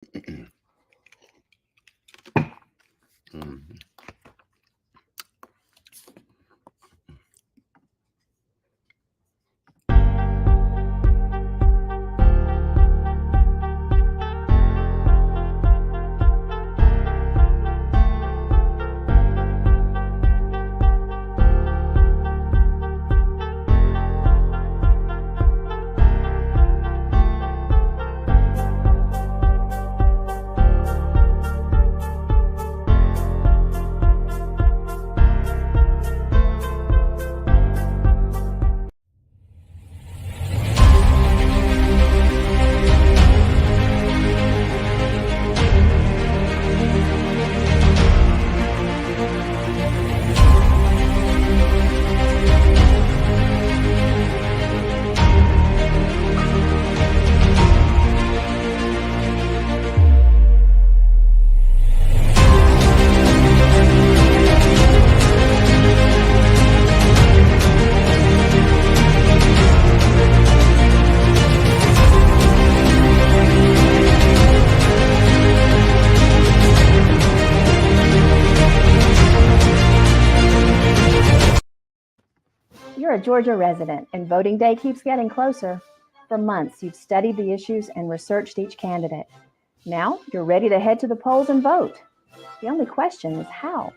Mhm. You're a Georgia resident, and voting day keeps getting closer. For months, you've studied the issues and researched each candidate. Now, you're ready to head to the polls and vote. The only question is how.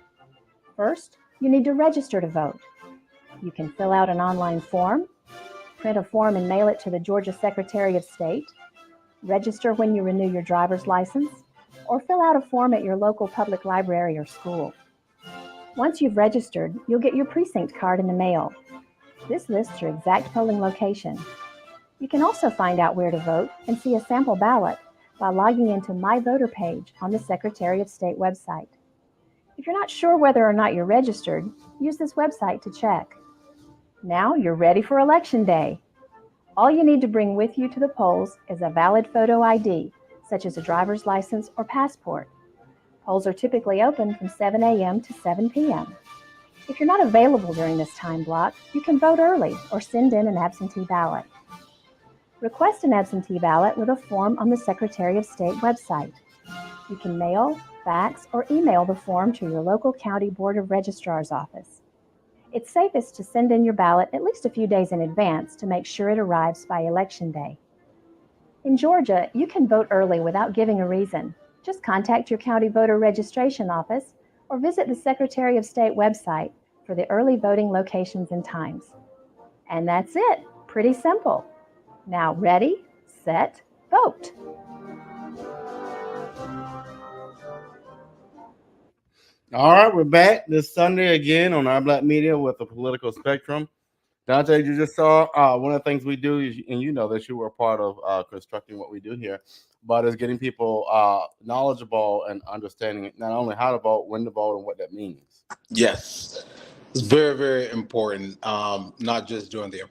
First, you need to register to vote. You can fill out an online form, print a form and mail it to the Georgia Secretary of State, register when you renew your driver's license, or fill out a form at your local public library or school. Once you've registered, you'll get your precinct card in the mail. This lists your exact polling location. You can also find out where to vote and see a sample ballot by logging into My Voter page on the Secretary of State website. If you're not sure whether or not you're registered, use this website to check. Now you're ready for Election Day. All you need to bring with you to the polls is a valid photo ID, such as a driver's license or passport. Polls are typically open from 7 a.m. to 7 p.m. If you're not available during this time block, you can vote early or send in an absentee ballot. Request an absentee ballot with a form on the Secretary of State website. You can mail, fax, or email the form to your local county Board of Registrar's office. It's safest to send in your ballot at least a few days in advance to make sure it arrives by Election Day. In Georgia, you can vote early without giving a reason. Just contact your county voter registration office or visit the Secretary of State website for the early voting locations and times. And that's it. Pretty simple. Now ready, set, vote. All right, we're back this Sunday again on our Black Media with the political spectrum. Dante, you just saw one of the things we do, is, and you know that you were a part of constructing what we do here, but is getting people knowledgeable and understanding not only how to vote, when to vote, and what that means. Yes, it's very, very important. Not just during the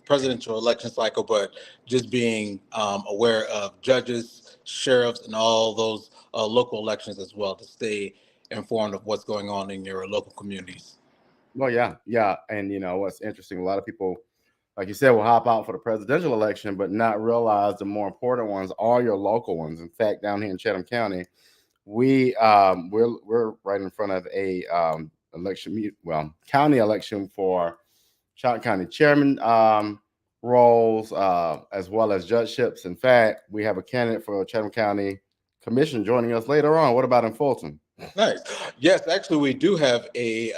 presidential election cycle, but just being aware of judges, sheriffs, and all those local elections as well to stay informed of what's going on in your local communities. Well, yeah, and you know what's interesting? A lot of people, like you said, will hop out for the presidential election, but not realize the more important ones are your local ones. In fact, down here in Chatham County, we're right in front of a county election for Chatham County chairman roles, as well as judgeships. In fact, we have a candidate for Chatham County Commission joining us later on. What about in Fulton? Nice. Yes, actually, we do have a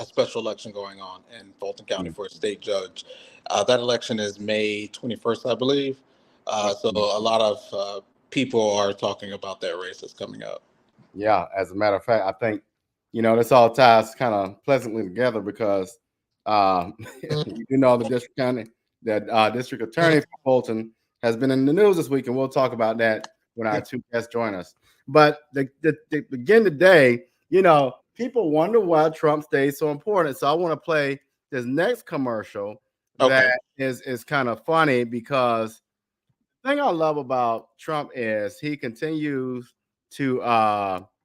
special election going on in Fulton County for a state judge. That election is May 21st, I believe. So a lot of people are talking about that race that's coming up. Yeah, as a matter of fact, I think this all ties kind of pleasantly together because the district attorney for Fulton has been in the news this week, and we'll talk about that when our two guests join us. But to begin today, people wonder why Trump stays so important. So I want to play this next commercial that is kind of funny, because the thing I love about Trump is he continues to kind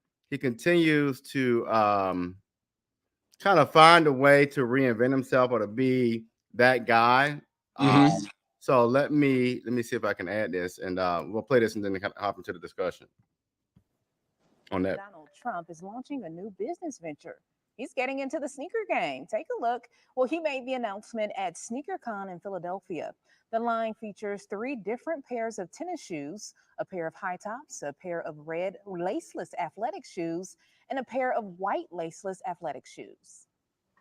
of find a way to reinvent himself or to be that guy. So let me see if I can add this, and we'll play this and then hop into the discussion on that. Donald Trump is launching a new business venture. He's getting into the sneaker game. Take a look. Well, he made the announcement at SneakerCon in Philadelphia. The line features three different pairs of tennis shoes, a pair of high tops, a pair of red laceless athletic shoes, and a pair of white laceless athletic shoes.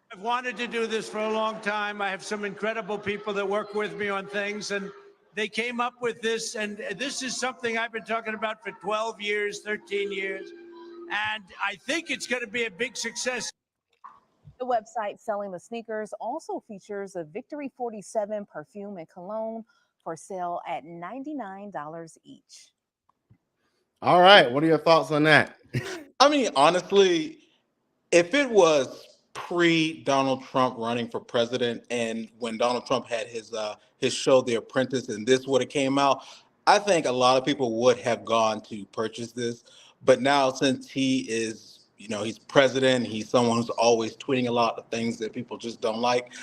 I've wanted to do this for a long time. I have some incredible people that work with me on things, and they came up with this. And this is something I've been talking about for 12 years, 13 years. And I think it's going to be a big success. The website selling the sneakers also features a Victory 47 perfume and cologne for sale at $99 each. All right, what are your thoughts on that? I mean, honestly, if it was pre-Donald Trump running for president and when Donald Trump had his show The Apprentice and this would have came out, I think a lot of people would have gone to purchase this. But now since he is, he's president, he's someone who's always tweeting a lot of things that people just don't like.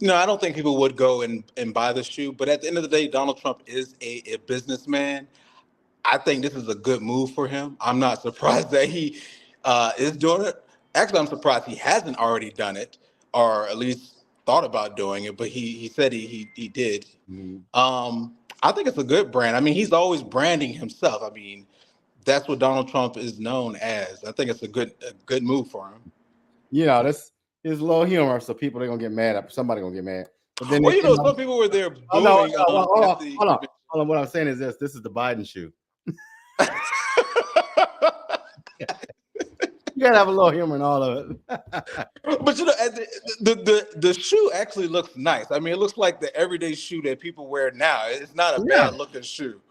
I don't think people would go and buy the shoe. But at the end of the day, Donald Trump is a businessman. I think this is a good move for him. I'm not surprised that he is doing it. Actually, I'm surprised he hasn't already done it, or at least thought about doing it. But he said he did. Mm-hmm. I think it's a good brand. I mean, he's always branding himself. I mean, that's what Donald Trump is known as. I think it's a good move for him. This is low humor, so people are gonna get mad. Somebody gonna get mad. But then some people were there. Hold on. What I'm saying is this: this is the Biden shoe. You gotta have a little humor in all of it. But the shoe actually looks nice. I mean, it looks like the everyday shoe that people wear now. It's not a bad looking shoe.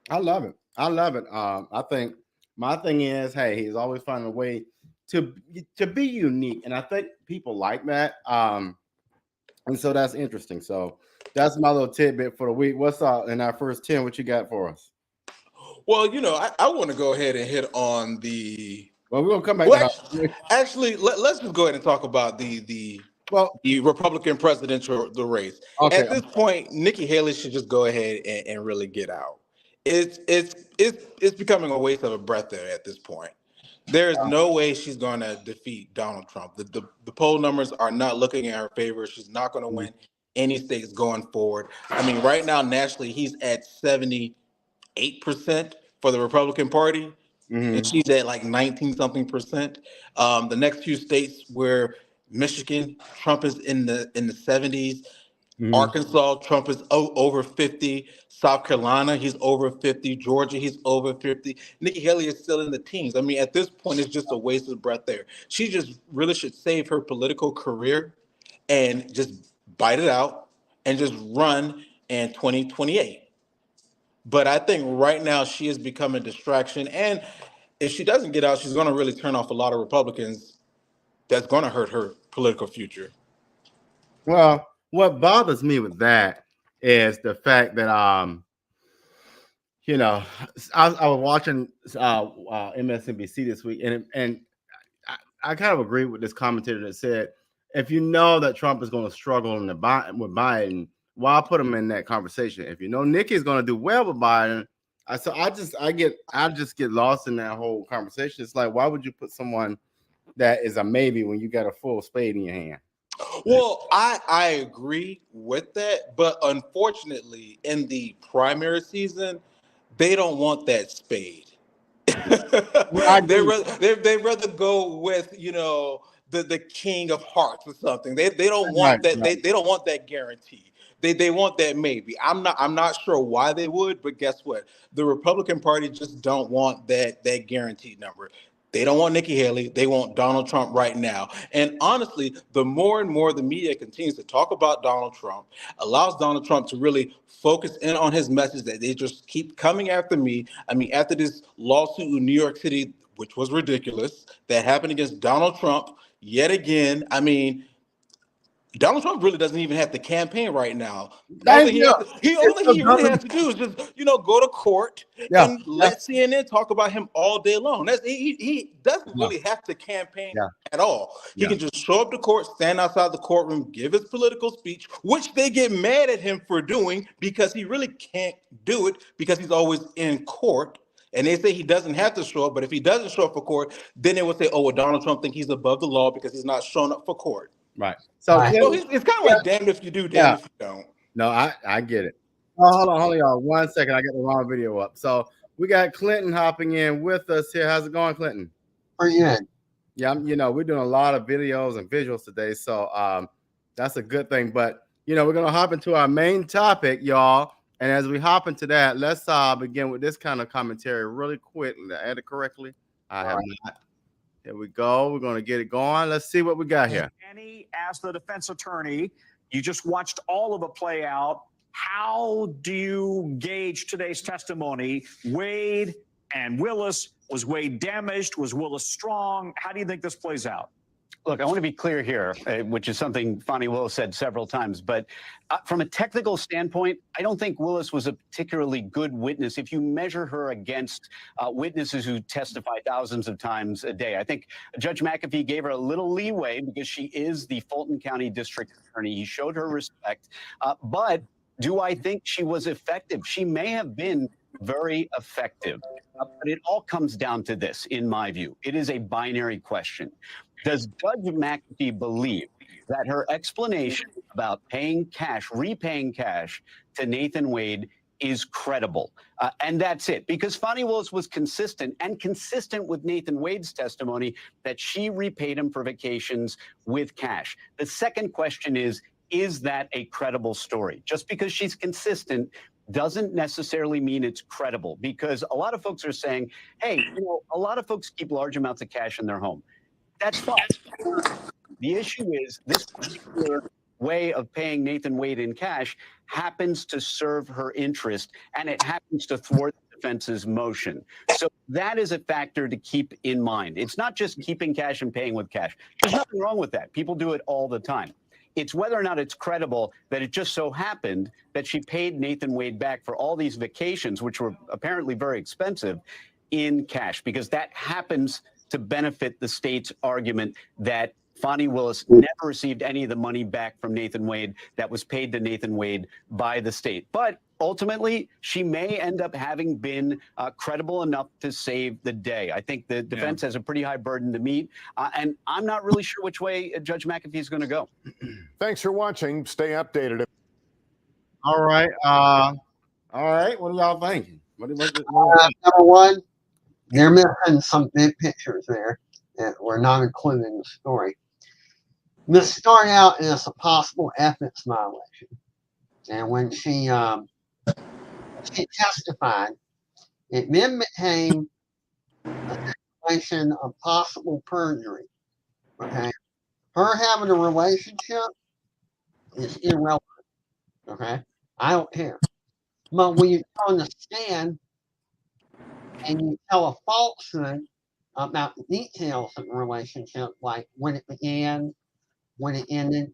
I love it. I think my thing is, hey, he's always finding a way to be unique, and I think people like that. And so that's interesting. So that's my little tidbit for the week. What's up in our first 10? What you got for us? Well, I want to go ahead and hit on the. Well, we're gonna come back. Actually, let's just go ahead and talk about the Republican presidential race. Okay. At this point, Nikki Haley should just go ahead and really get out. It's becoming a waste of a breath there at this point. There is no way she's going to defeat Donald Trump. The poll numbers are not looking in her favor. She's not going to win any states going forward. I mean, right now nationally, he's at 78% for the Republican Party. Mm-hmm. And she's at like 19-something%. The next few states where Michigan, Trump is in the 70s. Mm-hmm. Arkansas, Trump is over 50. South Carolina, he's over 50. Georgia, he's over 50. Nikki Haley is still in the teens. I mean, at this point, it's just a waste of breath there. She just really should save her political career and just bite it out and just run in 2028. But I think right now she has become a distraction. And if she doesn't get out, she's going to really turn off a lot of Republicans. That's going to hurt her political future. Well, what bothers me with that is the fact that, I was watching MSNBC this week, and I kind of agree with this commentator that said, if you know that Trump is going to struggle with Biden, why put him in that conversation? If you know Nikki's going to do well with Biden, I just get lost in that whole conversation. It's like, why would you put someone that is a maybe when you got a full spade in your hand? Well, I agree with that, but unfortunately, in the primary season, they don't want that spade. They'd rather go with the king of hearts or something. They don't want that. They don't want that guarantee. They want that maybe. I'm not sure why they would, but guess what? The Republican Party just don't want that guaranteed number. They don't want Nikki Haley. They want Donald Trump right now. And honestly, the more and more the media continues to talk about Donald Trump, allows Donald Trump to really focus in on his message that they just keep coming after me. I mean, after this lawsuit in New York City, which was ridiculous, that happened against Donald Trump yet again. I mean, Donald Trump really doesn't even have to campaign right now. Thank you. All he really has to do is just, go to court Yeah, and let CNN talk about him all day long. He doesn't yeah, really have to campaign yeah, at all. He yeah. can just show up to court, stand outside the courtroom, give his political speech, which they get mad at him for doing because he really can't do it because he's always in court. And they say he doesn't have to show up, but if he doesn't show up for court, then they would say, oh, well, Donald Trump think he's above the law because he's not showing up for court. Right. So, So it's kind of like damned if you do, damned if you don't. No, I get it. Oh, hold on, y'all. 1 second. I got the wrong video up. So we got Clinton hopping in with us here. How's it going, Clinton? Pretty good. Yeah, we're doing a lot of videos and visuals today, so that's a good thing. But we're gonna hop into our main topic, y'all. And as we hop into that, let's begin with this kind of commentary really quick. Did I add it correctly? I have not. Here we go. We're going to get it going. Let's see what we got here. Annie, as the defense attorney, you just watched all of it play out. How do you gauge today's testimony? Wade and Willis. Was Wade damaged? Was Willis strong? How do you think this plays out? Look, I want to be clear here, which is something Fani Willis said several times, but from a technical standpoint, I don't think Willis was a particularly good witness if you measure her against witnesses who testify thousands of times a day. I think Judge McAfee gave her a little leeway because she is the Fulton County District Attorney. He showed her respect, but do I think she was effective? She may have been very effective, but it all comes down to this, in my view. It is a binary question. Does Judge McAfee believe that her explanation about paying cash, repaying cash to Nathan Wade is credible? And that's it. Because Fani Willis was consistent with Nathan Wade's testimony that she repaid him for vacations with cash. The second question is that a credible story? Just because she's consistent doesn't necessarily mean it's credible, because a lot of folks are saying, hey, a lot of folks keep large amounts of cash in their home. That's fine. The issue is this particular way of paying Nathan Wade in cash happens to serve her interest, and it happens to thwart the defense's motion. So that is a factor to keep in mind. It's not just keeping cash and paying with cash. There's nothing wrong with that. People do it all the time. It's whether or not it's credible that it just so happened that she paid Nathan Wade back for all these vacations, which were apparently very expensive, in cash, because that happens to benefit the state's argument that Fani Willis never received any of the money back from Nathan Wade that was paid to Nathan Wade by the state. But ultimately, she may end up having been credible enough to save the day. I think the defense has a pretty high burden to meet, and I'm not really sure which way Judge McAfee is going to go. Thanks for watching. Stay updated. All right. What are y'all thinking? Number one, they're missing some big pictures there that were not included in the story. This started out as a possible ethics violation. And when she testified, it then became a situation of possible perjury. Okay. Her having a relationship is irrelevant. Okay. I don't care. But when you go on the stand and you tell a falsehood about the details of the relationship, like when it began, when it ended,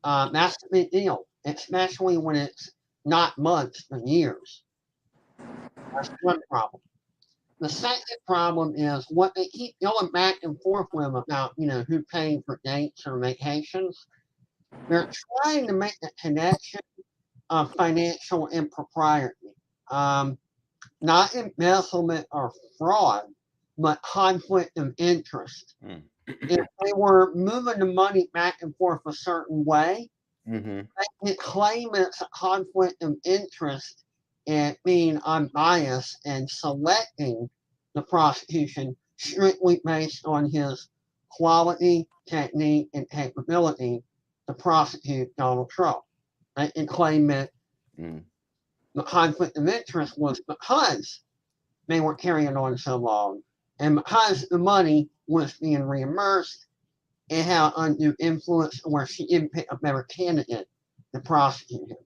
that's a big deal, especially when it's not months but years. That's one problem. The second problem is what they keep going back and forth with about, who paid for dates or vacations. They're trying to make the connection of financial impropriety. Not embezzlement or fraud, but conflict of interest. If they were moving the money back and forth a certain way, they can claim it's a conflict of interest and being unbiased and selecting the prosecution strictly based on his quality, technique, and capability to prosecute Donald Trump. They can claim that the conflict of interest was because they were carrying on so long and because the money was being reimbursed and had undue influence where she didn't pick a better candidate to prosecute him.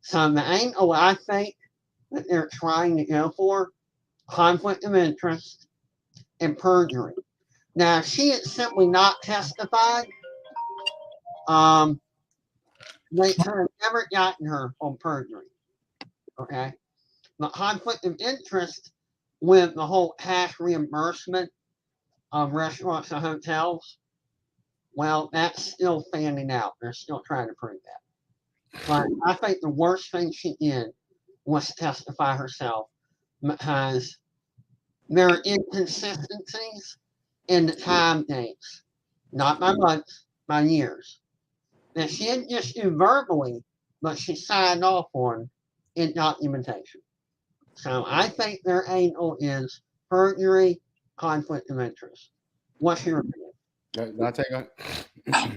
So the angle I think that they're trying to go for, conflict of interest and perjury. Now, if she had simply not testified, They have never gotten her on perjury. Okay. The conflict of interest with the whole cash reimbursement of restaurants and hotels, well, that's still fanning out. They're still trying to prove that. But I think the worst thing she did was testify herself because there are inconsistencies in the time dates, not by months, by years. That she didn't just do verbally, but she signed off on in documentation. So I think their angle is perjury, conflict of interest. What's your opinion? Can I take it?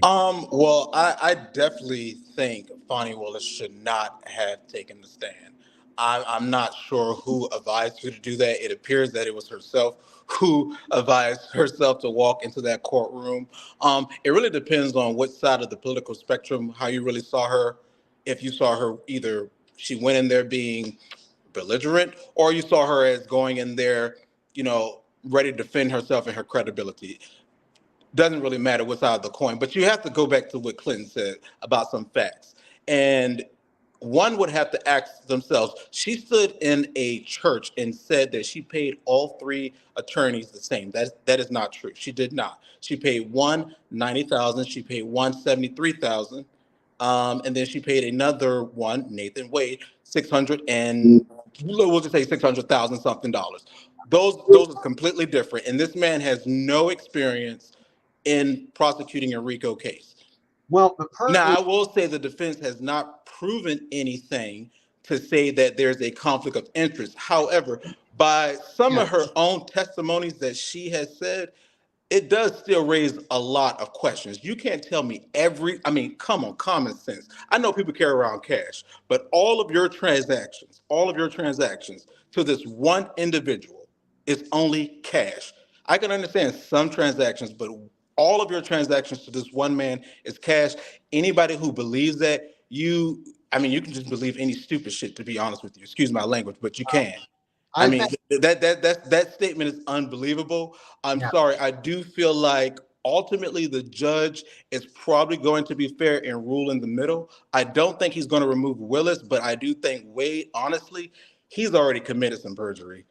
Well, I definitely think Fani Willis should not have taken the stand. I'm not sure who advised her to do that. It appears that it was herself who advised herself to walk into that courtroom. It really depends on what side of the political spectrum, how you really saw her. If you saw her either she went in there being belligerent, or you saw her as going in there, ready to defend herself and her credibility. Doesn't really matter what side of the coin, but you have to go back to what Clinton said about some facts. And one would have to ask themselves, she stood in a church and said that she paid all three attorneys the same. That is not true. She did not. She paid one $90,000, she paid one $73,000, and then she paid another one, Nathan Wade, 600 and we'll just say 600,000 something dollars. Those are completely different. And this man has no experience in prosecuting a RICO case. Well, now, I will say the defense has not proven anything to say that there's a conflict of interest. However, by some of her own testimonies that she has said, it does still raise a lot of questions. You can't tell me come on, common sense. I know people carry around cash, but all of your transactions to this one individual is only cash. I can understand some transactions, but all of your transactions to this one man is cash. Anybody who believes that, you can just believe any stupid shit, to be honest with you. Excuse my language, but you can. That statement is unbelievable. I'm sorry. I do feel like ultimately the judge is probably going to be fair and rule in the middle. I don't think he's going to remove Willis, but I do think Wade, honestly, he's already committed some perjury.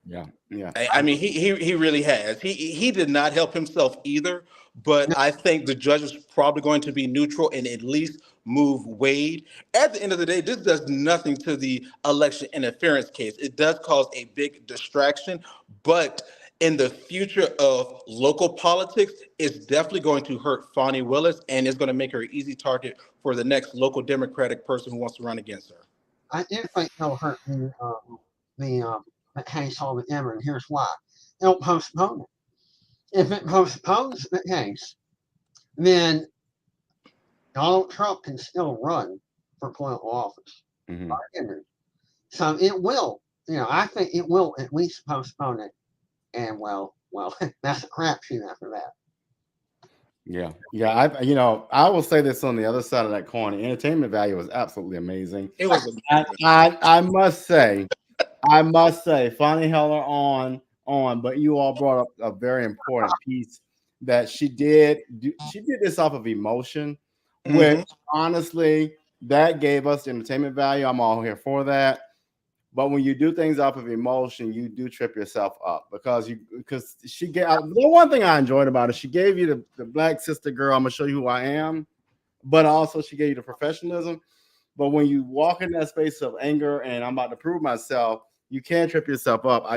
Yeah. He really has. He did not help himself either, but I think the judge is probably going to be neutral and at least move Wade. At the end of the day, this does nothing to the election interference case. It does cause a big distraction, but in the future of local politics, it's definitely going to hurt Fani Willis, and it's going to make her an easy target for the next local Democratic person who wants to run against her. I do think it'll hurt the case altogether, and here's why. It'll postpone it. If it postpones the case, then Donald Trump can still run for political office. So it will, I think it will at least postpone it. And well, that's a crapshoot after that. I will say this on the other side of that coin. The entertainment value was absolutely amazing. It was. I must say, Fani Heller on, but you all brought up a very important piece that she did this off of emotion, which honestly, that gave us entertainment value. I'm all here for that. But when you do things off of emotion, you do trip yourself up because she gave the one thing I enjoyed about it. She gave you the black sister girl. I'm gonna show you who I am, but also she gave you the professionalism. But when you walk in that space of anger and I'm about to prove myself, you can't trip yourself up.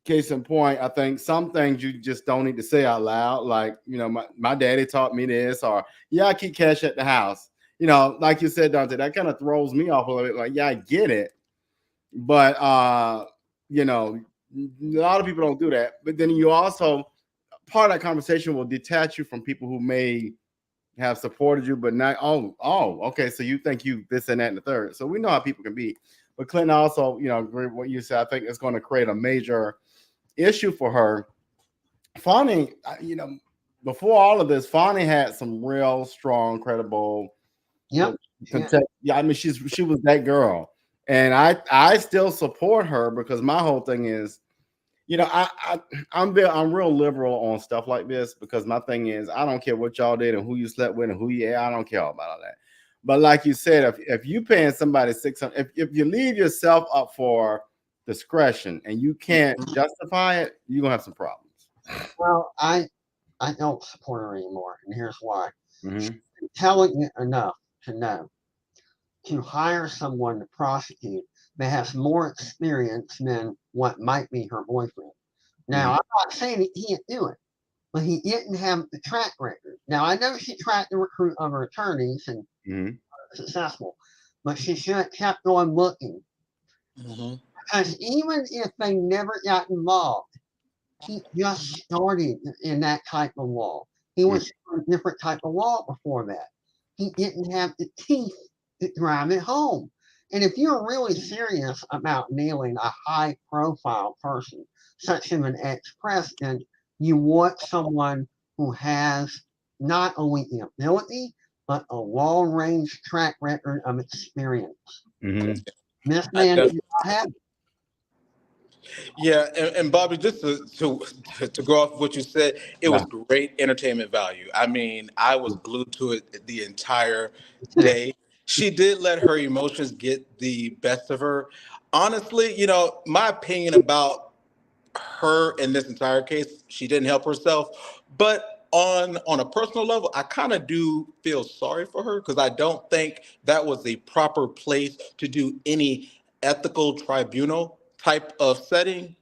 Case in point, I think some things you just don't need to say out loud. Like, my daddy taught me this, or I keep cash at the house. Like you said, Dante, that kind of throws me off a little bit. Like, I get it. But, a lot of people don't do that. But then you also, part of that conversation will detach you from people who may have supported you, but not, okay, so you think you this and that and the third. So we know how people can be. But Clinton also, agree with what you said. I think it's going to create a major issue for her. Fani, before all of this, Fani had some real strong, credible. She was that girl. And I still support her because my whole thing is you know, I'm real liberal on stuff like this because my thing is I don't care what y'all did and who you slept with and who you I don't care about all that. But like you said, if you paying somebody 600, if you leave yourself up for discretion and you can't justify it, you're gonna have some problems. Well, I don't support her anymore, and here's why. Mm-hmm. She's intelligent enough to know to hire someone to prosecute that has more experience than what might be her boyfriend. Now, I'm not saying he can't do it, but he didn't have the track record. Now, I know she tried to recruit other attorneys and successful, but she should have kept on looking. Because even if they never got involved, he just started in that type of law. He was in a different type of law before that. He didn't have the teeth to drive it home. And if you're really serious about nailing a high profile person, such as an ex-president, you want someone who has not only the ability, but a long range track record of experience. This man did not have it. Yeah, and Bobby, just to go off what you said, it was great entertainment value. I mean, I was glued to it the entire day. She did let her emotions get the best of her. Honestly, you know, my opinion about her in this entire case, she didn't help herself. But on a personal level, I kind of do feel sorry for her because I don't think that was a proper place to do any ethical tribunal type of setting.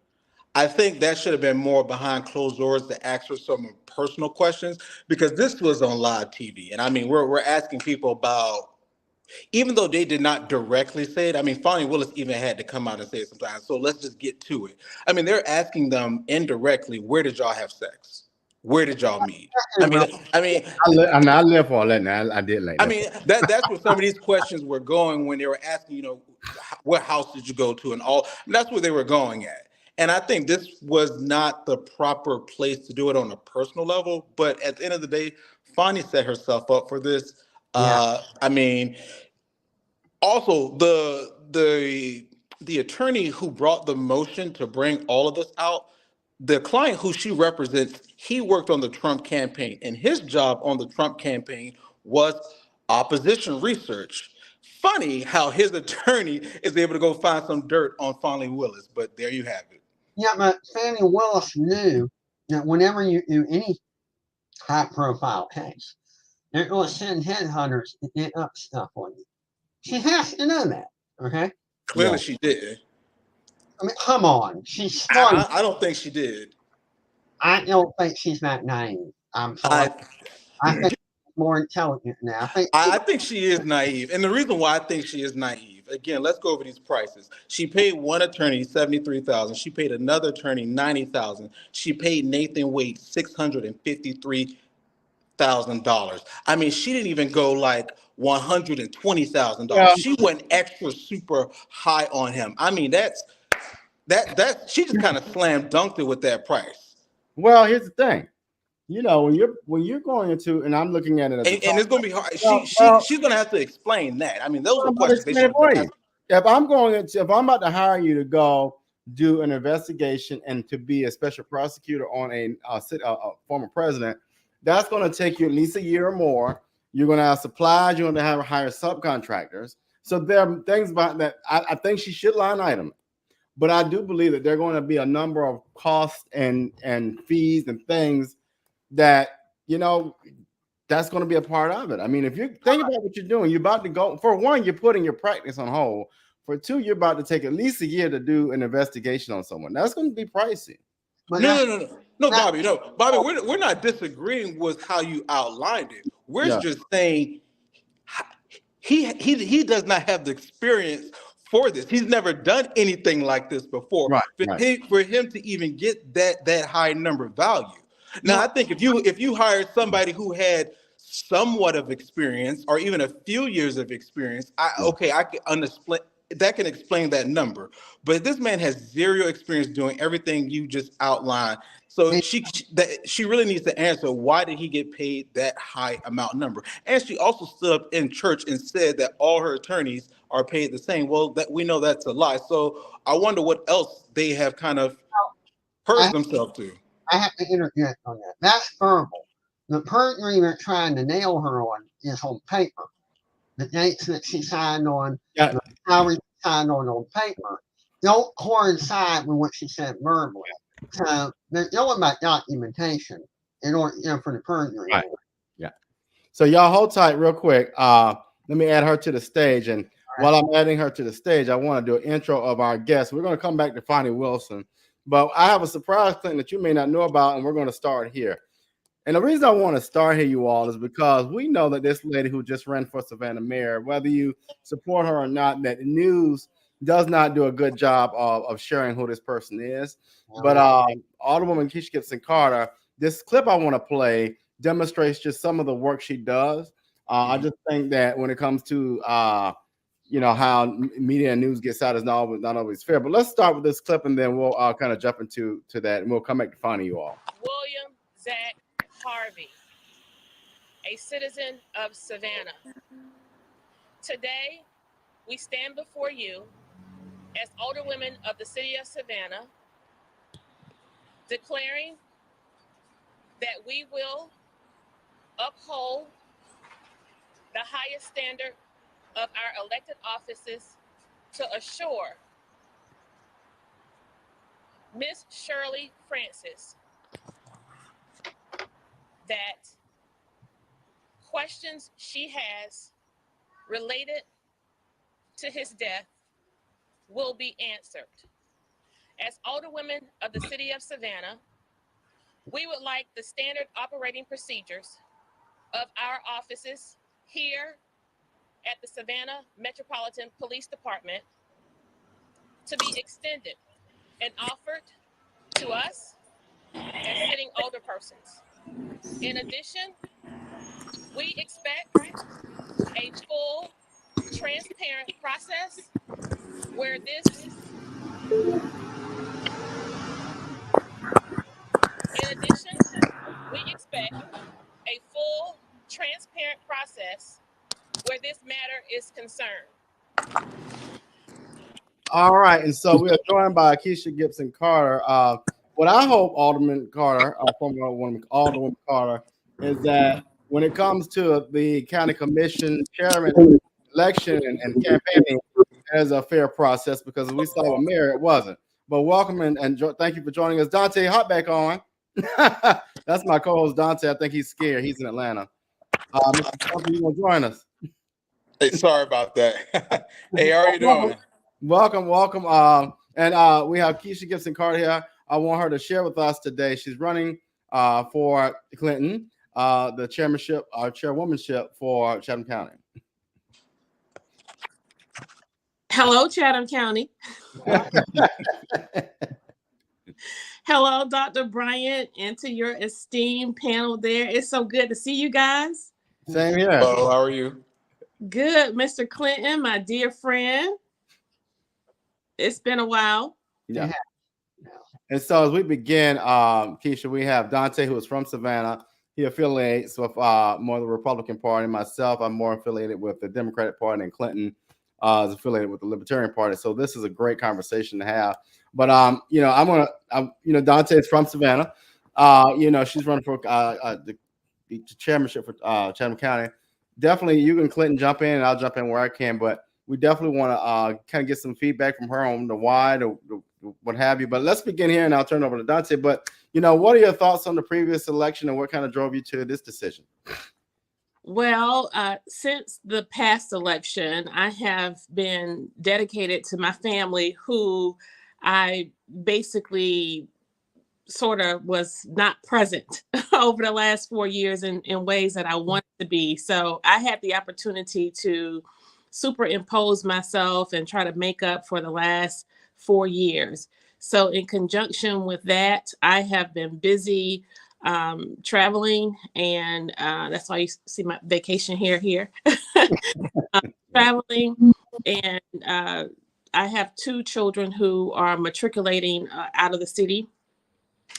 I think that should have been more behind closed doors to ask her some personal questions because this was on live TV. And I mean, we're asking people about, even though they did not directly say it, I mean, Fani Willis even had to come out and say it sometimes. So let's just get to it. I mean, they're asking them indirectly, where did y'all have sex? Where did y'all meet? I live for all that now. I did like that. I mean, that's where some of these questions were going when they were asking, you know, what house did you go to and all. And that's where they were going at. And I think this was not the proper place to do it on a personal level. But at the end of the day, Fani set herself up for this. I mean, also the attorney who brought the motion to bring all of this out, the client who she represents, he worked on the Trump campaign, and his job on the Trump campaign was opposition research. Funny how his attorney is able to go find some dirt on Fani Willis, but there you have it. Yeah, but Fani Willis knew that whenever you do any high-profile case, they're going to send headhunters to get up stuff on you. She has to know that, okay? Clearly she did. I mean, come on. She's smart. I don't think she did. I don't think she's that naive. I'm sorry. I think she's more intelligent now. I think she is naive. And the reason why I think she is naive, again, let's go over these prices. She paid one attorney $73,000. She paid another attorney $90,000. She paid Nathan Wade $653,000. I mean, she didn't even go like $120,000. She went extra super high on him. I mean, that she just kind of slam dunked it with that price. Well, here's the thing. You know, when you're going into, and I'm looking at it, and it's going to be hard. She's going to have to explain that. I mean, those are questions they should ask. If I'm about to hire you to go do an investigation and to be a special prosecutor on a former president, that's going to take you at least a year or more. You're going to have supplies. You're going to have to hire subcontractors. So there are things about that. I think she should line item. But I do believe that there are going to be a number of costs and fees and things that, you know, that's going to be a part of it. I mean, if you think about what you're doing, you're about to go, for one, you're putting your practice on hold. For two, you're about to take at least a year to do an investigation on someone. That's going to be pricey. No, Bobby. No, Bobby, we're not disagreeing with how you outlined it. We're just saying he does not have the experience for this. He's never done anything like this before. For him to even get that high number value. Now, I think if you hired somebody who had somewhat of experience or even a few years of experience, I can understand. That can explain that number, but this man has zero experience doing everything you just outlined. So she really needs to answer, why did he get paid that high amount number? And she also stood up in church and said that all her attorneys are paid the same. Well, that we know that's a lie. So I wonder what else they have kind of perjure themselves to. I have to interject on that. That's verbal. The perjury they're trying to nail her on is on paper. The dates that she signed on, Yeah. the salary she signed on paper, don't coincide with what she said verbally. So they're going by documentation in order, for the perjury. Right. Yeah. So y'all hold tight real quick. Let me add her to the stage. And while I'm adding her to the stage, I want to do an intro of our guest. We're going to come back to Fani Wilson, but I have a surprise, Clinton, that you may not know about, and we're going to start here. And the reason I want to start here, you all, is because we know that this lady who just ran for Savannah mayor, whether you support her or not, that the news does not do a good job of sharing who this person is. But Alderwoman Keisha Gibson Carter, this clip I want to play demonstrates just some of the work she does. I just think that when it comes to how media and news gets out is not always fair. But let's start with this clip, and then we'll kind of jump into that, and we'll come back to Fani, you all. William Zach Harvey, a citizen of Savannah. Today, we stand before you as older women of the city of Savannah, declaring that we will uphold the highest standard of our elected offices to assure Miss Shirley Francis that questions she has related to his death will be answered. As older women of the city of Savannah, we would like the standard operating procedures of our offices here at the Savannah Metropolitan Police Department to be extended and offered to us as sitting older persons. In addition, we expect a full, transparent process where this matter is concerned. All right, and so we are joined by Keisha Gibson Carter. What I hope, Alderwoman Carter, Alderwoman Carter, is that when it comes to the county commission chairman election and campaigning, there's a fair process, because we saw with Mayor it wasn't. But welcome and thank you for joining us. Dante, hop back on. That's my co-host Dante. I think he's scared. He's in Atlanta. Mr. Trump, you want to join us? Hey, sorry about that. Hey, how are you doing? Welcome. And we have Keisha Gibson Carter here. I want her to share with us today. She's running for Clinton, the chairwomanship for Chatham County. Hello, Chatham County. Hello, Dr. Bryant, and to your esteemed panel there. It's so good to see you guys. Same here. Hello, how are you? Good, Mr. Clinton, my dear friend. It's been a while. Yeah. And so as we begin, Keisha, we have Dante, who is from Savannah. He affiliates with more of the Republican Party. Myself, I'm more affiliated with the Democratic Party, and Clinton is affiliated with the Libertarian Party. So this is a great conversation to have. But Dante is from Savannah. She's running for the chairmanship for Chatham County. Definitely, you and Clinton jump in, and I'll jump in where I can. But we definitely want to kind of get some feedback from her on the why, the what have you. But let's begin here, and I'll turn it over to Dante. But what are your thoughts on the previous election, and what kind of drove you to this decision? Well, since the past election, I have been dedicated to my family, who I basically sort of was not present over the last 4 years in ways that I wanted to be. So I had the opportunity to superimpose myself and try to make up for the last 4 years. So in conjunction with that, I have been busy traveling, and that's why you see my vacation here. Traveling, and I have 2 children who are matriculating out of the city.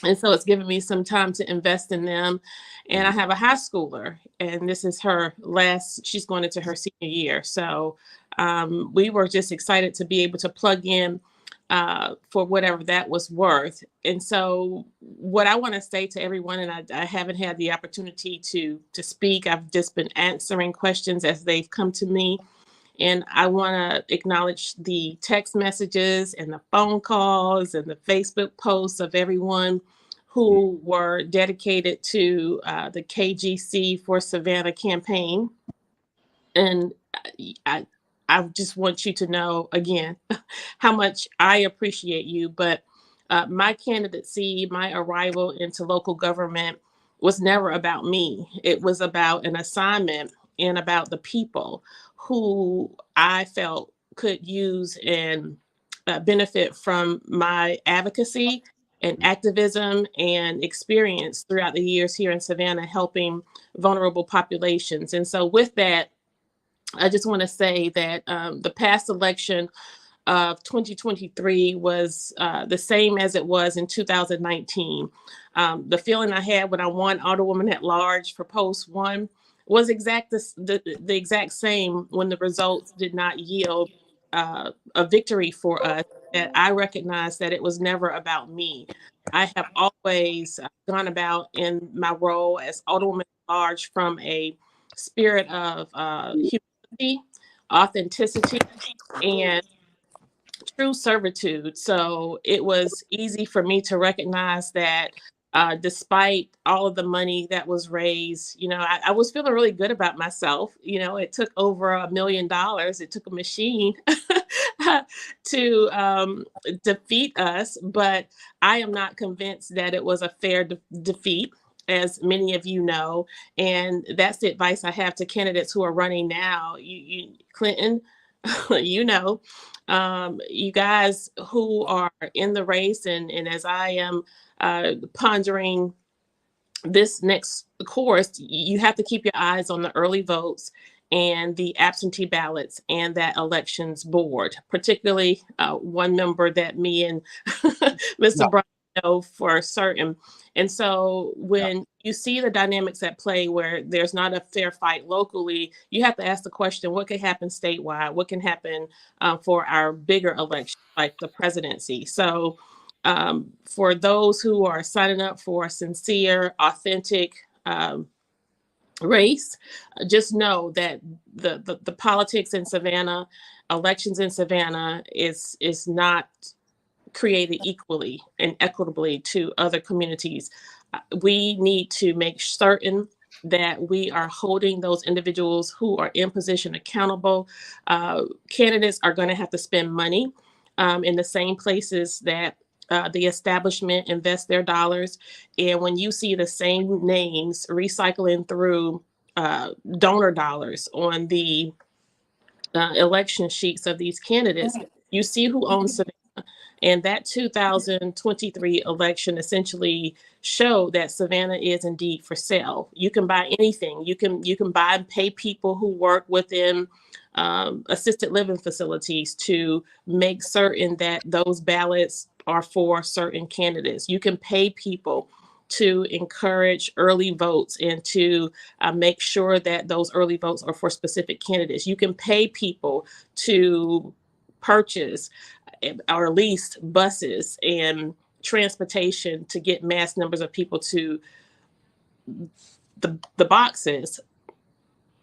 And so it's given me some time to invest in them. And I have a high schooler, and this is she's going into her senior year. So we were just excited to be able to plug in for whatever that was worth. And so what I want to say to everyone, and I haven't had the opportunity to speak, I've just been answering questions as they've come to me. And I want to acknowledge the text messages and the phone calls and the Facebook posts of everyone who were dedicated to the KGC for Savannah campaign. And I just want you to know again how much I appreciate you. But my candidacy, my arrival into local government was never about me. It was about an assignment and about the people who I felt could use and benefit from my advocacy and activism and experience throughout the years here in Savannah, helping vulnerable populations. And so with that, I just want to say that the past election of 2023 was the same as it was in 2019. The feeling I had when I won Alderwoman at Large for Post 1 was the exact same when the results did not yield a victory for us. That I recognized that it was never about me. I have always gone about in my role as Alderwoman at Large from a spirit of humility, authenticity, and true servitude. So it was easy for me to recognize that despite all of the money that was raised, I was feeling really good about myself. It took over $1 million. It took a machine to defeat us, but I am not convinced that it was a fair defeat, as many of you know. And that's the advice I have to candidates who are running now. Clinton, you guys who are in the race, and as I am pondering this next course, you have to keep your eyes on the early votes and the absentee ballots and that elections board, particularly one member that me and Mr. Brian know for certain. And so when you see the dynamics at play where there's not a fair fight locally, you have to ask the question, what can happen statewide? What can happen for our bigger election, like the presidency? So for those who are signing up for a sincere, authentic race, just know that the politics in Savannah, elections in Savannah is not created equally and equitably to other communities. We need to make certain that we are holding those individuals who are in position accountable. Candidates are going to have to spend money in the same places that the establishment invests their dollars. And when you see the same names recycling through donor dollars on the election sheets of these candidates, you see who owns Savannah. And that 2023 election essentially showed that Savannah is indeed for sale. You can buy anything. You can buy and pay people who work within assisted living facilities to make certain that those ballots are for certain candidates. You can pay people to encourage early votes and to make sure that those early votes are for specific candidates. You can pay people to purchase or lease buses and transportation to get mass numbers of people to the boxes,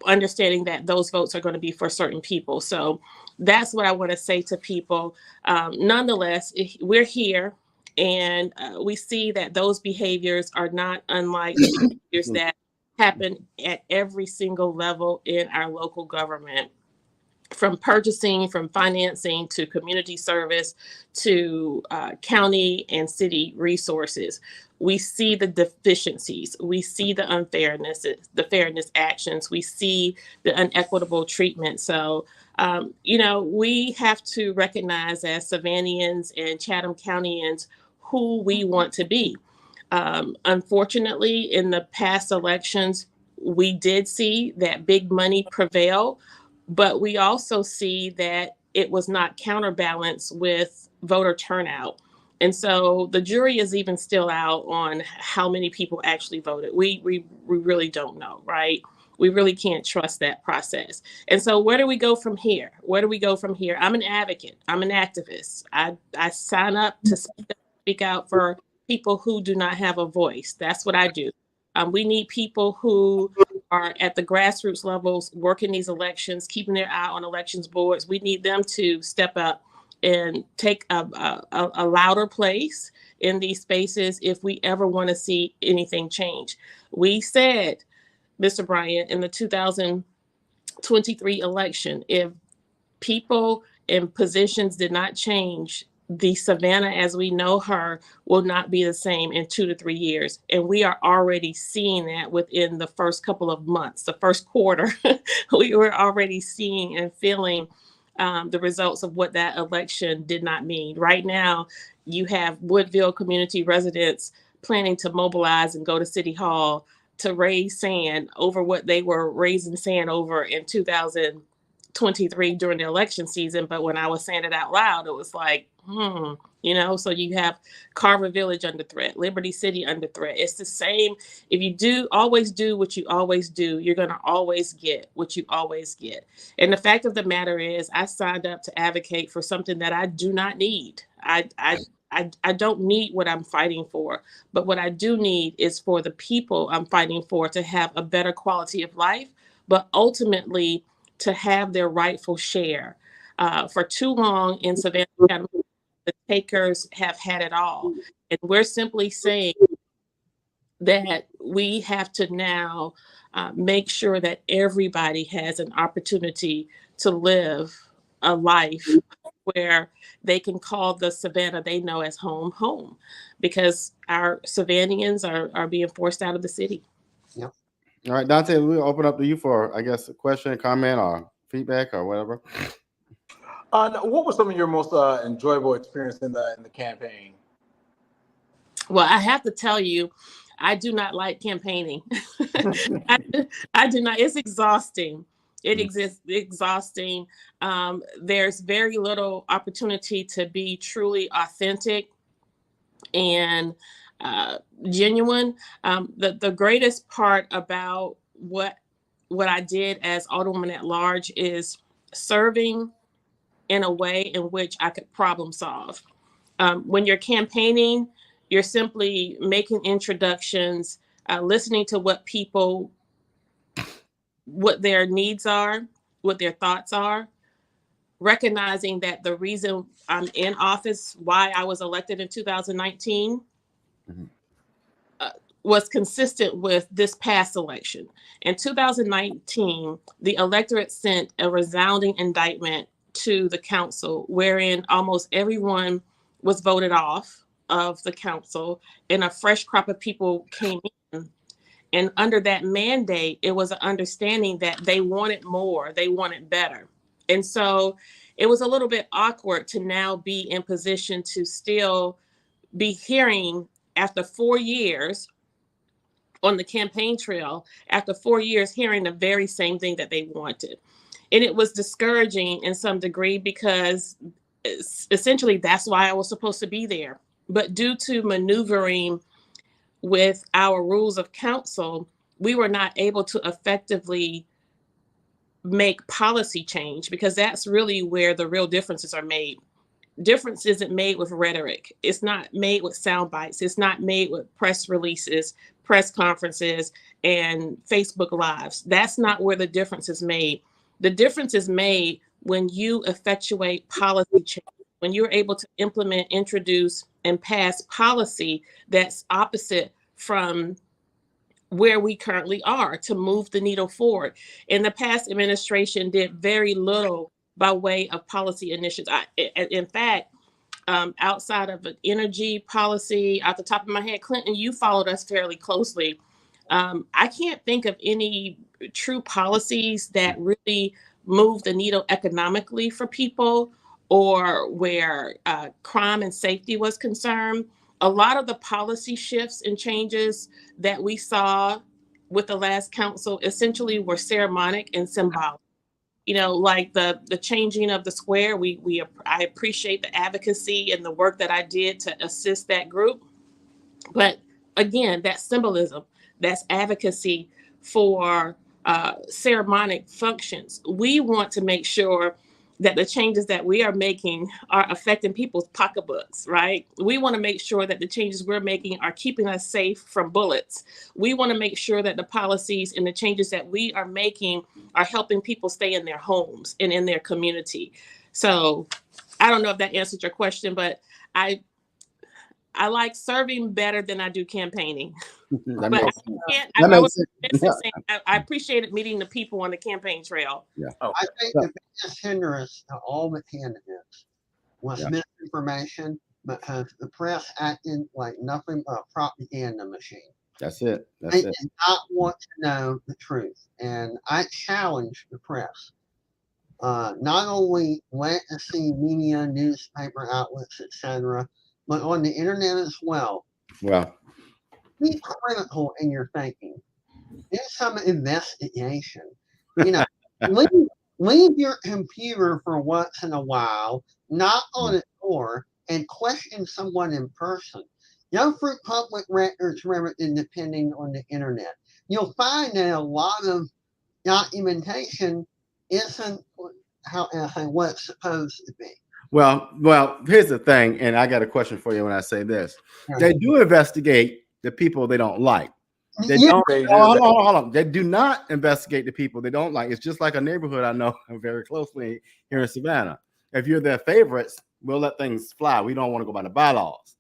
understanding that those votes are going to be for certain people. So that's what I want to say to people. Nonetheless, we're here, and we see that those behaviors are not unlike the behaviors that happen at every single level in our local government. From purchasing, from financing, to community service, to county and city resources. We see the deficiencies. We see the unfairness, the fairness actions. We see the unequitable treatment. So, we have to recognize as Savannians and Chatham Countyans who we want to be. Unfortunately, in the past elections, we did see that big money prevail. But we also see that it was not counterbalanced with voter turnout. And so the jury is even still out on how many people actually voted. We really don't know, right? We really can't trust that process. And so where do we go from here? Where do we go from here? I'm an advocate. I'm an activist. I sign up to speak out for people who do not have a voice. That's what I do. We need people who are at the grassroots levels working these elections, keeping their eye on elections boards. We need them to step up and take a louder place in these spaces if we ever want to see anything change. We said, Mr. Bryant, in the 2023 election, if people in positions did not change, the Savannah as we know her will not be the same in 2 to 3 years. And we are already seeing that within the first couple of months, the first quarter. We were already seeing and feeling the results of what that election did not mean. Right now, you have Woodville community residents planning to mobilize and go to City Hall to raise sand over what they were raising sand over in 2023 during the election season. But when I was saying it out loud, it was like, so you have Carver Village under threat, Liberty City under threat. It's the same. If you always do what you always do, you're going to always get what you always get. And the fact of the matter is, I signed up to advocate for something that I do not need. I don't need what I'm fighting for, but what I do need is for the people I'm fighting for to have a better quality of life, but ultimately to have their rightful share. For too long in Savannah County, the takers have had it all. And we're simply saying that we have to now make sure that everybody has an opportunity to live a life where they can call the Savannah they know as home, because our Savannians are being forced out of the city. Yep. All right, Dante, we'll open up to you for, I guess, a question, comment, or feedback or whatever. What was some of your most enjoyable experience in the campaign? Well, I have to tell you, I do not like campaigning. I do not. It's exhausting. It exists exhausting. There's very little opportunity to be truly authentic and genuine. The greatest part about what I did as Alderwoman at Large is serving in a way in which I could problem solve. When you're campaigning, you're simply making introductions, listening to what their needs are, what their thoughts are, recognizing that the reason I'm in office, why I was elected in 2019, was consistent with this past election. In 2019, the electorate sent a resounding indictment to the council, wherein almost everyone was voted off of the council and a fresh crop of people came in. And under that mandate, it was an understanding that they wanted more, they wanted better. And so it was a little bit awkward to now be in position to still be hearing, after 4 years on the campaign trail, after 4 years, hearing the very same thing that they wanted. And it was discouraging in some degree, because essentially that's why I was supposed to be there. But due to maneuvering with our rules of council, we were not able to effectively make policy change, because that's really where the real differences are made. Difference isn't made with rhetoric. It's not made with sound bites. It's not made with press releases, press conferences, and Facebook Lives. That's not where the difference is made. The difference is made when you effectuate policy change, when you're able to implement, introduce, and pass policy that's opposite from where we currently are, to move the needle forward. In the past administration did very little by way of policy initiatives. In fact, outside of an energy policy, out the top of my head, Clinton, you followed us fairly closely. I can't think of any true policies that really move the needle economically for people, or where crime and safety was concerned. A lot of the policy shifts and changes that we saw with the last council essentially were ceremonic and symbolic. Like the changing of the square, I appreciate the advocacy and the work that I did to assist that group. But again, that's symbolism, that's advocacy for ceremonic functions. We want to make sure that the changes that we are making are affecting people's pocketbooks, right? We want to make sure that the changes we're making are keeping us safe from bullets. We want to make sure that the policies and the changes that we are making are helping people stay in their homes and in their community. So I don't know if that answered your question, but I like serving better than I do campaigning. That But makes I sense. can't, That I was makes sense. saying I appreciated meeting the people on the campaign trail. Yeah. I think the biggest hindrance to all the candidates was Yeah. misinformation, because the press acted like nothing but a propaganda machine. That's it. That's They it. did not want to know the truth. And I challenge the press. Not only let us see media, newspaper outlets, etc., but on the internet as well. Well, Be critical in your thinking. Do some investigation. You know, leave your computer for once in a while, knock on a door, and question someone in person. Go through public records rather than depending on the internet. You'll find that a lot of documentation isn't what it's supposed to be. well, here's the thing, and I got a question for you when I say this. They do investigate the people they don't like. They don't. Hold on. They do not investigate the people they don't like. It's just like a neighborhood I know very closely here in Savannah. If you're their favorites, we'll let things fly. We don't want to go by the bylaws.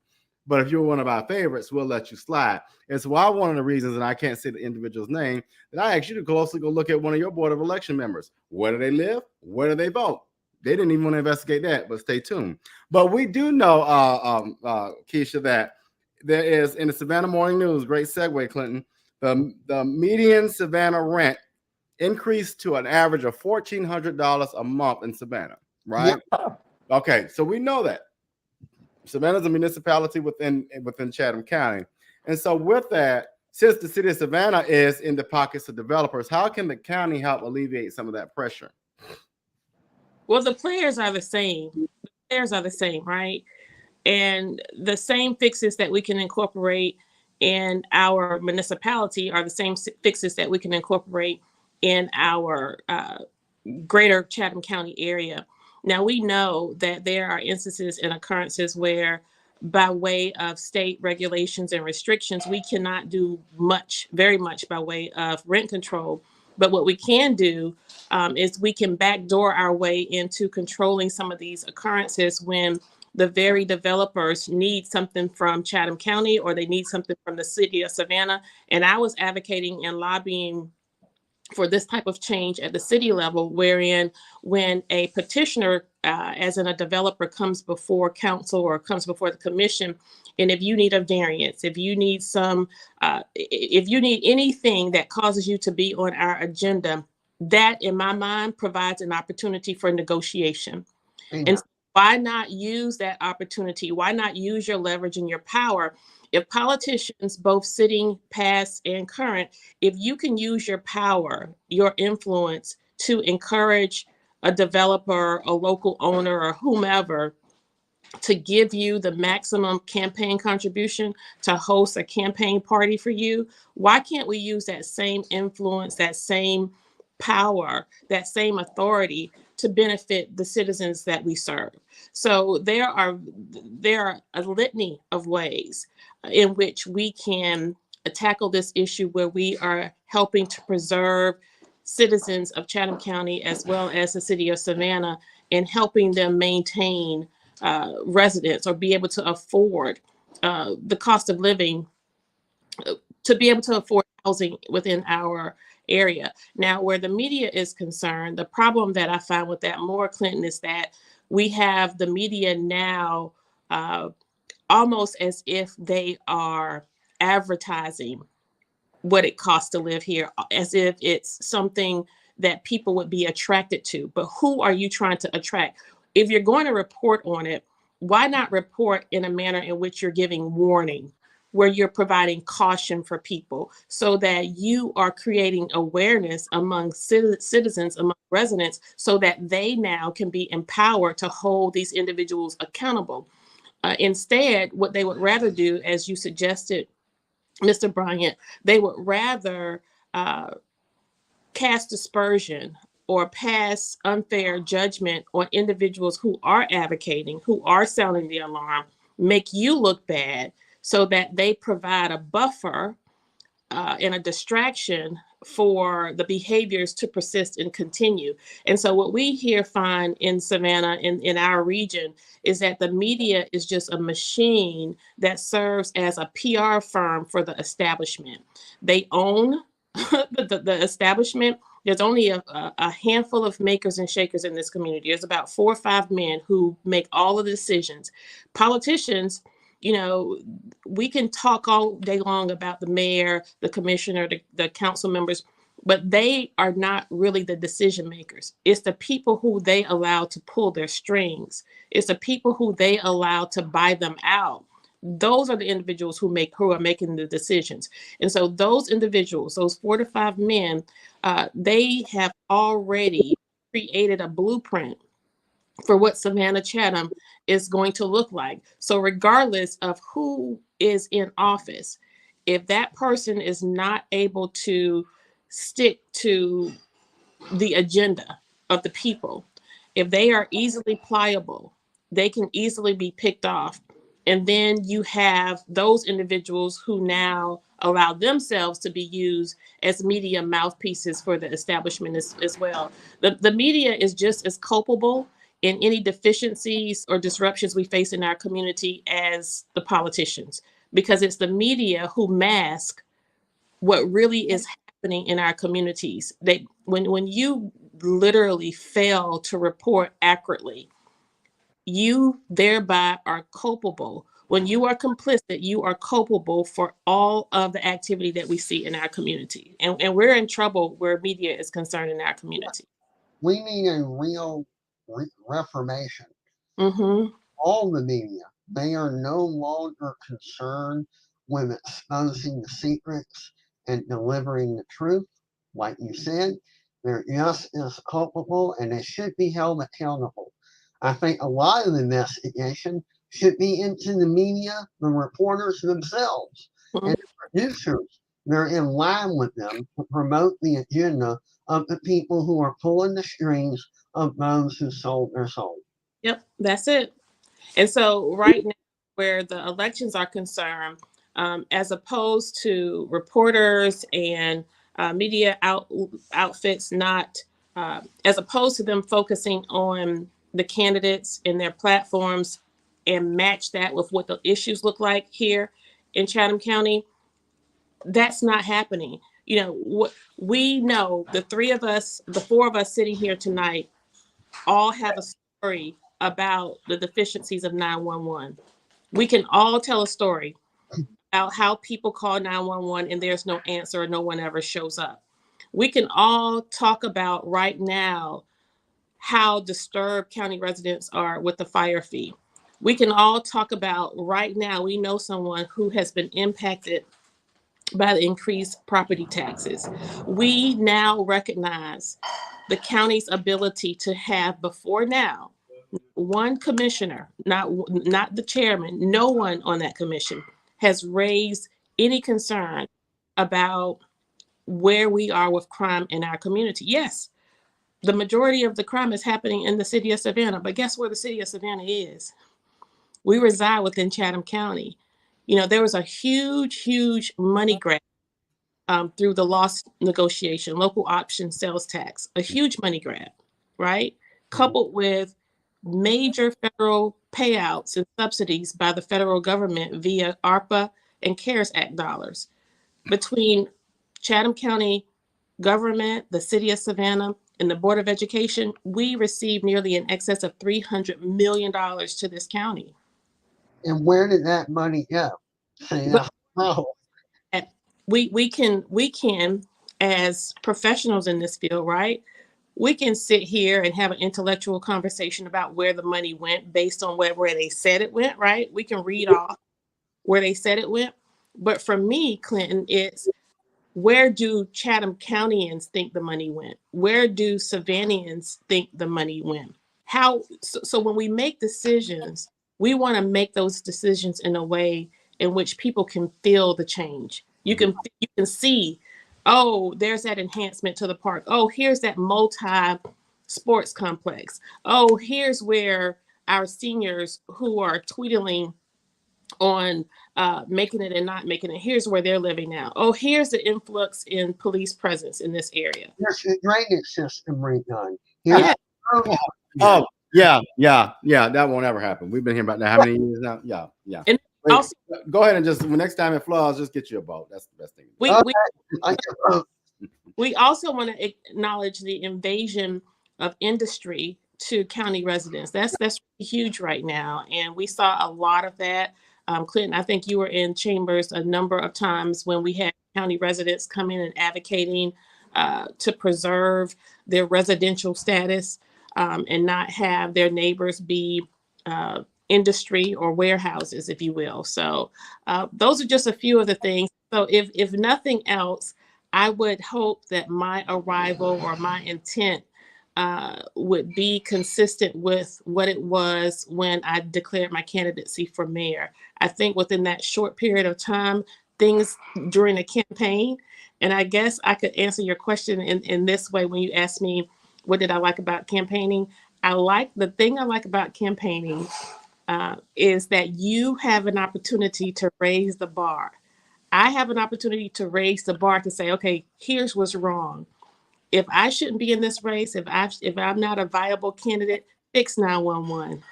But if you're one of our favorites, we'll let you slide. It's why one of the reasons, and I can't say the individual's name, that I asked you to closely go look at one of your board of election members. Where do they live? Where do they vote? They didn't even want to investigate that, but stay tuned. But we do know, Keisha, that there is in the Savannah Morning News, great segue, Clinton, the median Savannah rent increased to an average of $1,400 a month in Savannah, right? Yeah. Okay, so we know that. Savannah is a municipality within Chatham County. And so with that, since the city of Savannah is in the pockets of developers, how can the county help alleviate some of that pressure? Well, the players are the same. The players are the same, right? And the same fixes that we can incorporate in our municipality are the same fixes that we can incorporate in our greater Chatham County area. Now, we know that there are instances and occurrences where by way of state regulations and restrictions, we cannot do much, very much by way of rent control. But what we can do is we can backdoor our way into controlling some of these occurrences when the very developers need something from Chatham County or they need something from the city of Savannah. And I was advocating and lobbying for this type of change at the city level, wherein when a petitioner, as in a developer, comes before council or comes before the commission, and if you need a variance, if you need if you need anything that causes you to be on our agenda, that in my mind provides an opportunity for negotiation. And why not use that opportunity? Why not use your leverage and your power? If politicians, both sitting, past, and current, if you can use your power, your influence to encourage a developer, a local owner, or whomever to give you the maximum campaign contribution to host a campaign party for you, why can't we use that same influence, that same power, that same authority to benefit the citizens that we serve? So there are a litany of ways in which we can tackle this issue where we are helping to preserve citizens of Chatham County as well as the city of Savannah and helping them maintain residents or be able to afford the cost of living, to be able to afford housing within our area. Now, where the media is concerned, the problem that I find with that more, Clinton, is that we have the media now almost as if they are advertising what it costs to live here, as if it's something that people would be attracted to. But who are you trying to attract? If you're going to report on it, why not report in a manner in which you're giving warning, where you're providing caution for people so that you are creating awareness among citizens, among residents, so that they now can be empowered to hold these individuals accountable. Instead, what they would rather do, as you suggested, Mr. Bryant, they would rather cast aspersion or pass unfair judgment on individuals who are advocating, who are sounding the alarm, make you look bad so that they provide a buffer and a distraction for the behaviors to persist and continue. And so what we here find in Savannah, in our region, is that the media is just a machine that serves as a PR firm for the establishment. They own the establishment. There's only a handful of makers and shakers in this community. There's about 4 or 5 men who make all of the decisions. Politicians, you know, we can talk all day long about the mayor, the commissioner, the council members, but they are not really the decision makers. It's the people who they allow to pull their strings. It's the people who they allow to buy them out. Those are the individuals who are making the decisions. And so those individuals, those 4 to 5 men, they have already created a blueprint for what Savannah Chatham is going to look like. So regardless of who is in office, if that person is not able to stick to the agenda of the people, if they are easily pliable, they can easily be picked off. And then you have those individuals who now allow themselves to be used as media mouthpieces for the establishment as well. The media is just as culpable in any deficiencies or disruptions we face in our community as the politicians, because it's the media who mask what really is happening in our communities. When you literally fail to report accurately, you thereby are culpable. When you are complicit, you are culpable for all of the activity that we see in our community. And we're in trouble where media is concerned in our community. We need a real reformation. Mm-hmm. All the media, they are no longer concerned with exposing the secrets and delivering the truth. Like you said, they're just as culpable and they should be held accountable. I think a lot of the investigation should be into the media, the reporters themselves, and the producers. They're in line with them to promote the agenda of the people who are pulling the strings of those who sold their soul. Yep, that's it. And so right now, where the elections are concerned, as opposed to reporters and media outfits, not as opposed to them focusing on the candidates and their platforms and match that with what the issues look like here in Chatham County, that's not happening. You know, what we know, the 3 of us, the 4 of us sitting here tonight, all have a story about the deficiencies of 911. We can all tell a story about how people call 911 and there's no answer or no one ever shows up. We can all talk about right now how disturbed county residents are with the fire fee. We can all talk about right now, we know someone who has been impacted by the increased property taxes. We now recognize the county's ability to have, before now, one commissioner, not the chairman, no one on that commission has raised any concern about where we are with crime in our community. Yes, the majority of the crime is happening in the city of Savannah, but guess where the city of Savannah is? We reside within Chatham County. You know, there was a huge money grab through the loss negotiation, local option sales tax, a huge money grab, right? Coupled with major federal payouts and subsidies by the federal government via ARPA and CARES Act dollars. Between Chatham County government, the city of Savannah, and the Board of Education, we received nearly in excess of $300 million to this county. And where did that money go? We can, as professionals in this field, right? We can sit here and have an intellectual conversation about where the money went based on where they said it went, right? We can read off where they said it went. But for me, Clinton, it's where do Chatham Countyans think the money went? Where do Savannahans think the money went? So when we make decisions, we want to make those decisions in a way in which people can feel the change. You can see Oh, there's that enhancement to the park. Oh, here's that multi-sports complex. Oh, here's where our seniors who are tweedling on making it and not making it, here's where they're living now. Oh, here's the influx in police presence in this area. Here's the drainage system redone. Yeah. Oh, yeah. That won't ever happen. We've been hearing about that how many years now? Yeah. And Wait, also, go ahead and just next time it floods, just get you a boat. That's the best thing. we also want to acknowledge the invasion of industry to county residents. That's huge right now, and we saw a lot of that. Clinton, I think you were in chambers a number of times when we had county residents come in and advocating to preserve their residential status and not have their neighbors be industry or warehouses, if you will. So those are just a few of the things. So if nothing else, I would hope that my arrival or my intent would be consistent with what it was when I declared my candidacy for mayor. I think within that short period of time, things during the campaign, and I guess I could answer your question in this way when you asked me, what did I like about campaigning? The thing I like about campaigning is that you have an opportunity to raise the bar. I have an opportunity to raise the bar to say, okay, here's what's wrong. If I shouldn't be in this race, if I'm not a viable candidate, fix 911,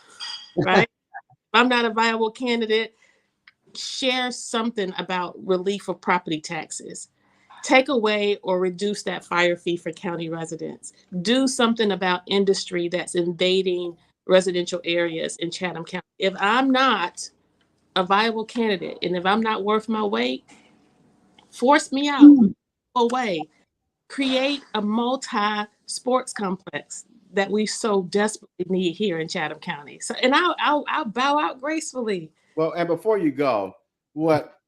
right? If I'm not a viable candidate, share something about relief of property taxes. Take away or reduce that fire fee for county residents. Do something about industry that's invading residential areas in Chatham County. If I'm not a viable candidate and if I'm not worth my weight, force me out, away. Create a multi-sports complex that we so desperately need here in Chatham County. So, and I'll bow out gracefully. Well, and before you go, what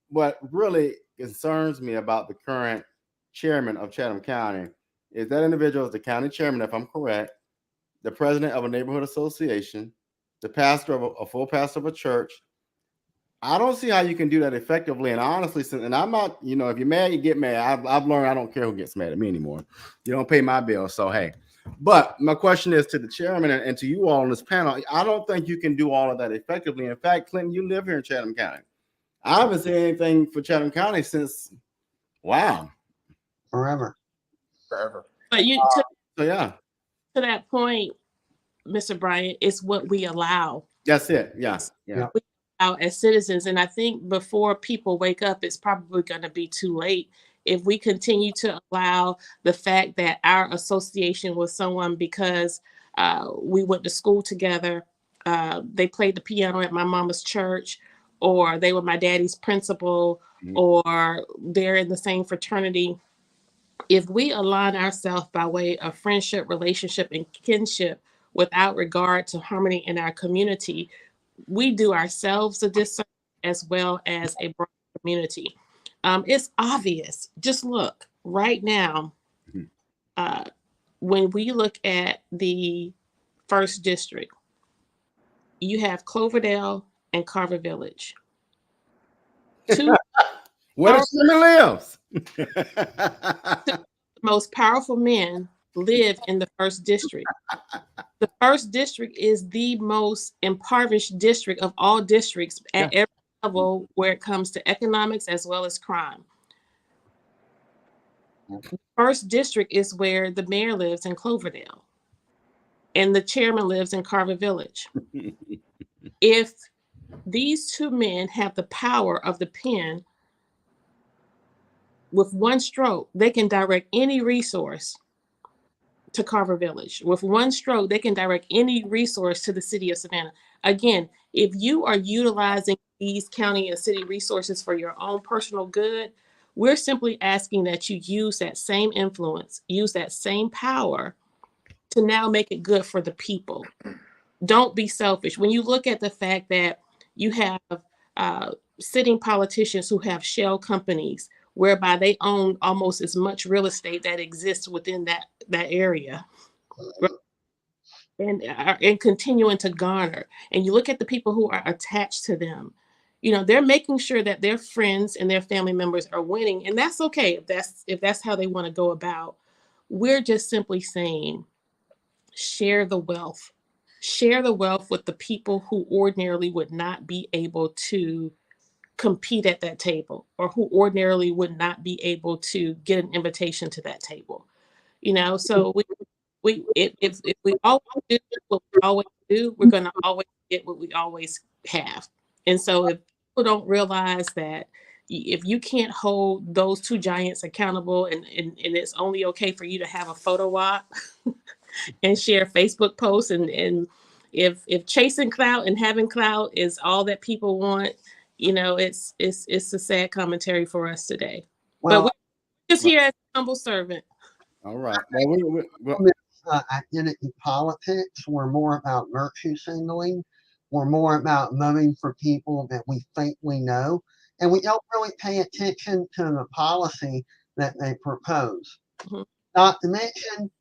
really concerns me about the current chairman of Chatham County is that individual is the county chairman, if I'm correct, the president of a neighborhood association, the pastor of a full pastor of a church. I don't see how you can do that effectively. And honestly, and I'm not, if you're mad, you get mad. I've learned I don't care who gets mad at me anymore. You don't pay my bill. So, hey, but my question is to the chairman and to you all on this panel. I don't think you can do all of that effectively. In fact, Clinton, you live here in Chatham County. I haven't seen anything for Chatham County since, forever. But to that point, Mr. Bryant, it's what we allow. That's it. Yeah. We allow as citizens, and I think before people wake up, it's probably going to be too late if we continue to allow the fact that our association with someone because we went to school together, they played the piano at my mama's church, or they were my daddy's principal, or they're in the same fraternity. If we align ourselves by way of friendship, relationship, and kinship without regard to harmony in our community, we do ourselves a disservice as well as a broad community. It's obvious. Just look right now. When we look at the first district, you have Cloverdale and Carver Village. Two where does she live? The most powerful men live in the first district. The first district is the most impoverished district of all districts at every level where it comes to economics as well as crime. The first district is where the mayor lives in Cloverdale and the chairman lives in Carver Village. If these two men have the power of the pen, with one stroke, they can direct any resource to Carver Village. With one stroke, they can direct any resource to the city of Savannah. Again, if you are utilizing these county and city resources for your own personal good, we're simply asking that you use that same influence, use that same power to now make it good for the people. Don't be selfish. When you look at the fact that you have sitting politicians who have shell companies whereby they own almost as much real estate that exists within that area, and continuing to garner. And you look at the people who are attached to them. You know, they're making sure that their friends and their family members are winning, and that's okay if that's how they want to go about. We're just simply saying, share the wealth. Share the wealth with the people who ordinarily would not be able to compete at that table, or who ordinarily would not be able to get an invitation to that table. You know, so if we always do what we always do, we're going to always get what we always have. And so if people don't realize that if you can't hold those two giants accountable, and it's only okay for you to have a photo op and share Facebook posts, and if chasing clout and having clout is all that people want, you know, it's a sad commentary for us today. Well, but we're just here as a humble servant. All right. Well, identity politics. We're more about virtue signaling. We're more about voting for people that we think we know, and we don't really pay attention to the policy that they propose. Mhm. Not to mention,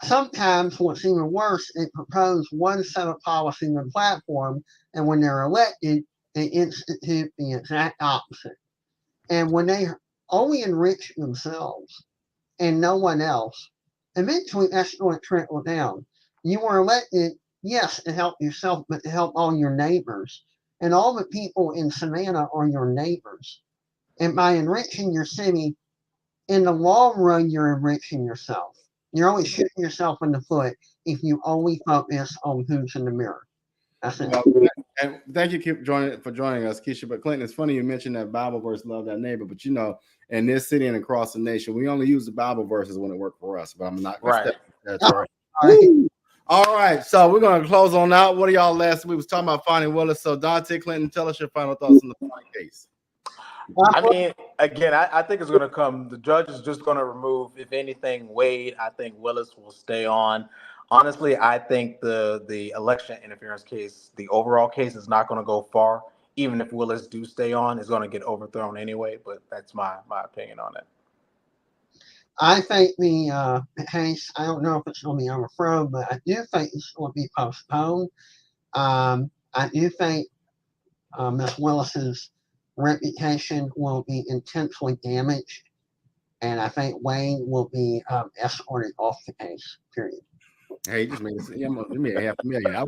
sometimes what's even worse, they propose one set of policy in the platform, and when they're elected, they institute the exact opposite. And when they only enrich themselves and no one else, eventually that's going to trickle down. You were elected, yes, to help yourself, but to help all your neighbors. And all the people in Savannah are your neighbors. And by enriching your city, in the long run, you're enriching yourself. You're only shooting yourself in the foot if you only focus on who's in the mirror. That's it. And thank you for joining us, Keisha. But Clinton, it's funny you mentioned that Bible verse, love that neighbor. But you know, in this city and across the nation, we only use the Bible verses when it worked for us. But I'm not Right. That's all right. All right. So we're going to close on out. What are y'all we was talking about Fani Willis. So Dante, Clinton, tell us your final thoughts on the Fani case. I mean, again, I think it's going to come. The judge is just going to remove, if anything, Wade. I think Willis will stay on. Honestly, I think the election interference case, the overall case, is not going to go far. Even if Willis do stay on, it's going to get overthrown anyway. But that's my opinion on it. I think the case, I don't know if it's going to be overthrown, but I do think it's going to be postponed. I do think Ms. Willis's reputation will be intensely damaged, and I think Wayne will be escorted off the case, period. Hey, just give me $500,000. I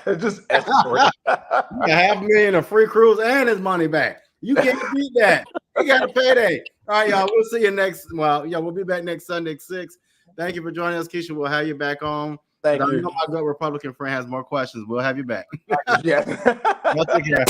would just escort. $500,000 of free cruise and his money back. You can't beat that. You got a payday. All right, y'all. We'll see you we'll be back next Sunday at 6. Thank you for joining us, Keisha. We'll have you back on. Thank you. I know my good Republican friend has more questions. We'll have you back. Yeah. Y'all take care.